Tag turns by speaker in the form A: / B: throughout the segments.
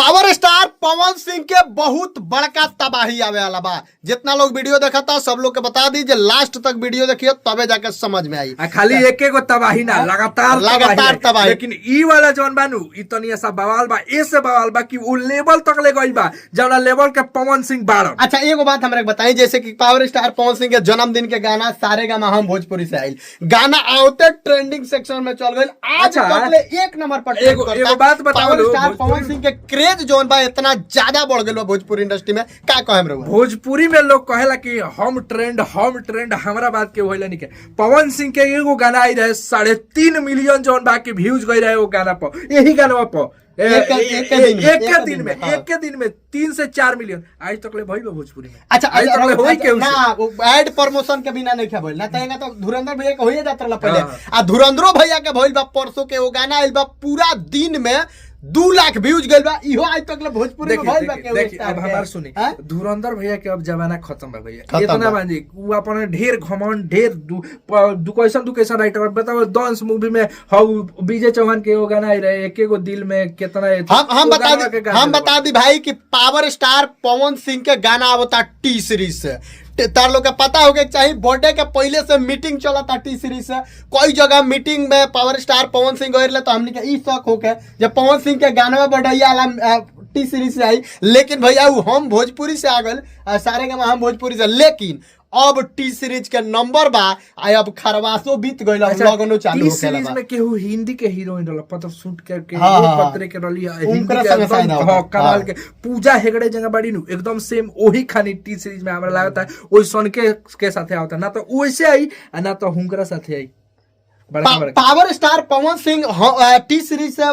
A: Power star Pawan Singh के बहुत बड़का तबाही आवे वाला बा। जितना लोग वीडियो देखा था सब लोग के बता दीजिए, लास्ट तक वीडियो देखिए तबे जाके समझ में आई।
B: खाली एक गो तबाही ना, लगातार तबाही। लेकिन ई वाला जौन बानू ई तनी ऐसा बवाल बा, ऐसे बवाल बा कि वो लेवल तक ले गई बा जौना लेवल के पवन सिंह बाड़न।
A: अच्छा एगो बात हमरा बताई, जैसे कि पावर स्टार पवन सिंह के जन्मदिन के गाना सारेगामा हम भोजपुरी से आयल, गाना आवते ट्रेंडिंग सेक्शन में चल गई। आज तक ले एक नंबर पर
B: एगो बात बताओ,
A: पावर स्टार पवन सिंह के क्रेज जोन बा इतना ज्यादा बढ़ गया भोजपुरी इंडस्ट्री में। का कहेम रहुआ?
B: भोजपुरी में लोग कहेला कि हम ट्रेंड हमरा बात के होइला नहीं के। पवन सिंह के एगो गाना आई रहे 3.5 मिलियन जोन बा के व्यूज गई रहे वो गाना पर, यही गाना पर एक के दिन में 3 से 4 मिलियन आज तक ले भइल भोजपुरी में।
A: अच्छा ना एड प्रमोशन के बिना नहीं भइल ना, तहेगा तो धुरंधर भैया के होइए जात रहला पहले। आ धुरंधरो भैया के भइल बा परसों के वो गाना आइल बा पूरा दिन में 2 लाख व्यूज गइल बा, इहो आज तक ले भोजपुरी में भइल बा के।
B: देखिए अब हमार सुनी, धुरंधर भैया के अब जमाना खत्म बा भैया, इतना बाजी वो अपन ढेर घमंड ढेर दुकैसन राइटर। बताओ डांस मूवी में हाउ विजय चौहान के वो गाना आई रहे एक गो दिल में कितना
A: हम बता दी भाई कि पावर स्टार पवन सिंह के गाना आवता टी सीरीज से। तार लोग का पता होगा चाहिए, बर्थडे के पहले से मीटिंग चला था टी सीरीज से। कोई जगह मीटिंग में पावर स्टार पवन सिंह गए तो हमने ई शौक होके जब पवन सिंह के गाना में बढ़िया टी सीरीज से आई। लेकिन भैया वो हम भोजपुरी से आ गए सारेगामा हम भोजपुरी से, लेकिन अब टी सीरीज के नंबर बा। अब खरवासो बीत गइल, लगनो चालू हो गइल बा।
B: में केहू हिंदी के हीरोइन रहल पतर सूट करके पत्रे के रहली हिंदी के कमाल के पूजा हेगड़े जगह बड़ी नु एकदम सेम वही खानी टी सीरीज में हमरा लागत है ओइ सन के साथे आवता ना, तो वैसे आई ना तो हुनकरा साथे आई।
A: Power star Pawan Singh T series से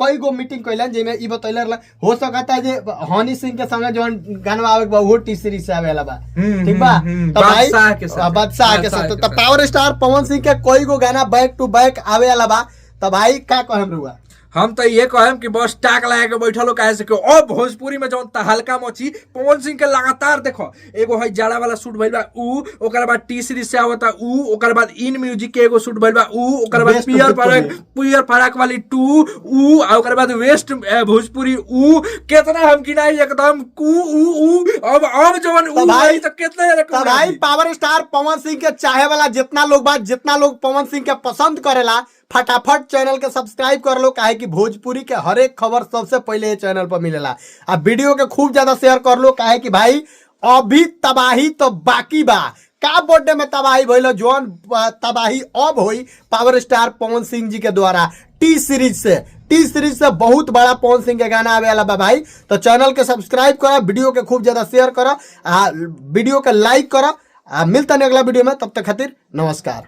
A: कई गो मीटिंग कैलन जेमे ई बतैलर हो सकता है जे हनी सिंह के संगे जोन गाना आवे बा वो टी सीरीज से आवेला बा, ठीक बा। तो भाई बादशाह के साथ तो पावर स्टार पवन सिंह के कई गो गाना बैक टू बैक आवेला बा। तो भाई का कहम रहुआ?
B: हम तो ये कहम कि बस टाक लगा के बैठल कहे से अब भोजपुरी में जौन तहलका मची पवन सिंह के लगातार देखो एगो है जाड़ा वाला शूट भइल बा उ, ओकर बाद टी सीरीज से आवता उ, ओकर बाद इन म्यूजिक के एगो शूट भइल बा उ, ओकर बाद पियर फराक वाली 2 उ, ओकर बाद वेस्ट भोजपुरी उ, कितना हम किनाई एकदम कु उ अब जवन उ भाई तो कितना
A: भाई पावर स्टार पवन सिंह के चाहे वाला जितना लोग पवन सिंह के पसंद करेला फटाफट चैनल के सब्सक्राइब कर लो, काहे कि भोजपुरी के हर एक खबर सबसे पहले ये चैनल पर मिलेला। अब वीडियो के खूब ज्यादा शेयर कर लो, काहे कि भाई अभी तबाही तो बाकी बा। का बर्थडे में तबाही भइल, जोन तबाही अब होई पावर स्टार पवन सिंह जी के द्वारा टी सीरीज से बहुत बड़ा पवन सिंह के गाना आवे वाला बा भाई। तो चैनल के सब्सक्राइब करो, वीडियो के खूब ज्यादा शेयर करो, वीडियो के लाइक करो। मिलता नहीं अगला वीडियो में, तब तक खातिर नमस्कार।